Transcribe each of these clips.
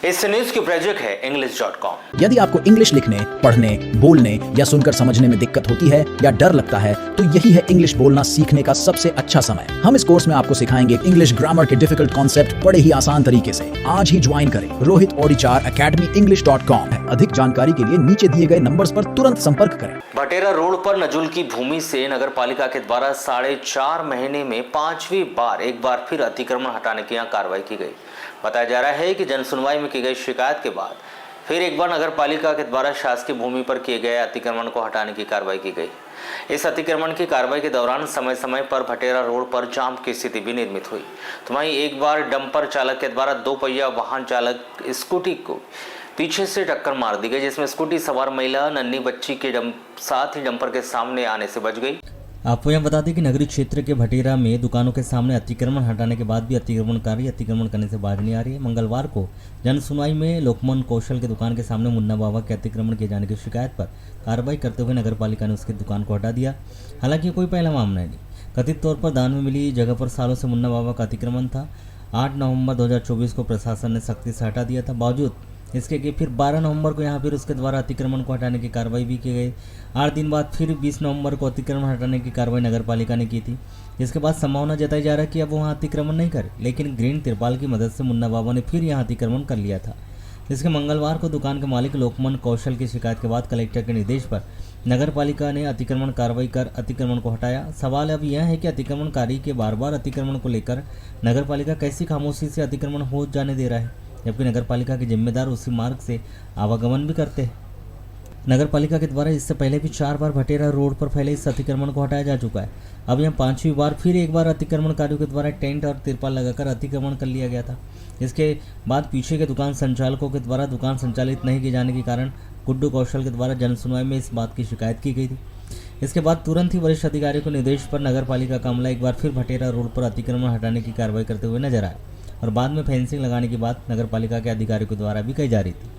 इस न्यूज की प्रायोजक है English.com। यदि आपको इंग्लिश लिखने, पढ़ने, बोलने या सुनकर समझने में दिक्कत होती है या डर लगता है तो यही है इंग्लिश बोलना सीखने का सबसे अच्छा समय। हम इस कोर्स में आपको सिखाएंगे इंग्लिश ग्रामर के डिफिकल्ट कॉन्सेप्ट बड़े ही आसान तरीके से। आज ही ज्वाइन करें रोहित ओडिचार अकेडमी English.com। अधिक जानकारी के लिए नीचे दिए गए नंबर्स पर तुरंत संपर्क करें। भटेरा रोड पर नजुल की भूमि से नगर पालिका के द्वारा 4.5 महीने में 5वीं बार एक बार फिर अतिक्रमण हटाने की यहाँ कार्रवाई की गई। बताया जा रहा है कि जन सुनवाई में की गई शिकायत के बाद फिर एक बार नगर पालिका के द्वारा शासकीय भूमि पर किए गए अतिक्रमण को हटाने की कार्रवाई की गई। इस अतिक्रमण की कार्रवाई के दौरान समय समय पर भटेरा रोड पर जाम की स्थिति भी निर्मित हुई। तो वहीं एक बार डंपर चालक के द्वारा 2 पहिया वाहन चालक स्कूटी को पीछे से टक्कर मार दी गई, जिसमें स्कूटी सवार महिला नन्ही बच्ची के साथ ही डंपर के सामने आने से बच गई। आपको यह बता दें कि नगरीय क्षेत्र के भटेरा में दुकानों के सामने अतिक्रमण हटाने के बाद भी अतिक्रमणकारी अतिक्रमण करने से बाज नहीं आ रही है। मंगलवार को जन सुनवाई में लोकमान कौशल के दुकान के सामने मुन्ना बाबा के अतिक्रमण किए जाने की शिकायत पर कार्रवाई करते हुए नगर पालिका ने उसकी दुकान को हटा दिया। हालांकि कोई पहला मामला नहीं, कथित तौर पर दान में मिली जगह पर सालों से मुन्ना बाबा का अतिक्रमण था। 8 नवंबर 2024 को प्रशासन ने सख्ती से हटा दिया था। बावजूद इसके कि फिर 12 नवंबर को यहाँ फिर उसके द्वारा अतिक्रमण को हटाने की कार्रवाई भी की गई। 8 दिन बाद फिर 20 नवंबर को अतिक्रमण हटाने की कार्रवाई नगर पालिका ने की थी, जिसके बाद संभावना जताई जा रहा है कि अब वहाँ अतिक्रमण नहीं करे, लेकिन ग्रीन तिरपाल की मदद से मुन्ना बाबा ने फिर यहाँ अतिक्रमण कर लिया था। इसके मंगलवार को दुकान के मालिक लोकमान कौशल की शिकायत के बाद कलेक्टर के निर्देश पर नगर पालिका ने अतिक्रमण कार्रवाई कर अतिक्रमण को हटाया। सवाल अब यह है कि अतिक्रमणकारी के बार बार अतिक्रमण को लेकर नगर पालिका कैसी खामोशी से अतिक्रमण हो जाने दे रहा है, जबकि नगर पालिका के जिम्मेदार उसी मार्ग से आवागमन भी करते हैं। नगर पालिका के द्वारा इससे पहले भी 4 बार भटेरा रोड पर फैले इस अतिक्रमण को हटाया जा चुका है। अब यह 5वीं बार फिर एक बार अतिक्रमणकारियों के द्वारा टेंट और तिरपाल लगाकर अतिक्रमण कर लिया गया था। इसके बाद पीछे के दुकान संचालकों के द्वारा दुकान संचालित नहीं किए जाने के कारण गुड्डू कौशल के द्वारा जन सुनवाई में इस बात की शिकायत की गई थी। इसके बाद तुरंत ही वरिष्ठ अधिकारियों के निर्देश पर नगर पालिका का अमला एक बार फिर भटेरा रोड पर अतिक्रमण हटाने की कार्रवाई करते हुए नजर आया और बाद में फेंसिंग लगाने की बात नगर पालिका के अधिकारियों के द्वारा भी कही जा रही थी।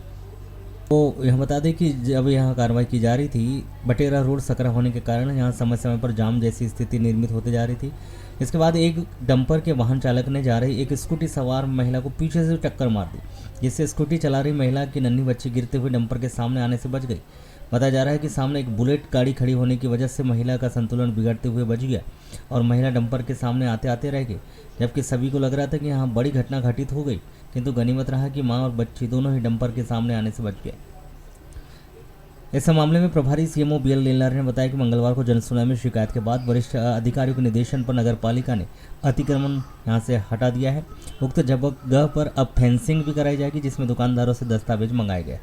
तो यह बता दें कि जब यहाँ कार्रवाई की जा रही थी, भटेरा रोड सकरा होने के कारण यहाँ समय समय पर जाम जैसी स्थिति निर्मित होती जा रही थी। इसके बाद एक डंपर के वाहन चालक ने जा रही एक स्कूटी सवार महिला को पीछे से टक्कर मार दी, जिससे स्कूटी चला रही महिला की नन्ही बच्ची गिरते हुए डंपर के सामने आने से बच गई। बताया जा रहा है कि सामने एक बुलेट गाड़ी खड़ी होने की वजह से महिला का संतुलन बिगड़ते हुए बच गया और महिला डंपर के सामने आते आते रह गई, जबकि सभी को लग रहा था कि यहाँ बड़ी घटना घटित हो गई, किंतु गनीमत रहा कि मां और बच्ची दोनों ही डंपर के सामने आने से बच गए। इस मामले में प्रभारी सीएमओ BL लीलार ने बताया कि मंगलवार को जनसुनवाई में शिकायत के बाद वरिष्ठ अधिकारियों के निर्देशन पर नगर पालिका ने अतिक्रमण यहाँ से हटा दिया है। उक्त जगह पर अब फेंसिंग भी कराई जाएगी, जिसमें दुकानदारों से दस्तावेज मंगाए गए।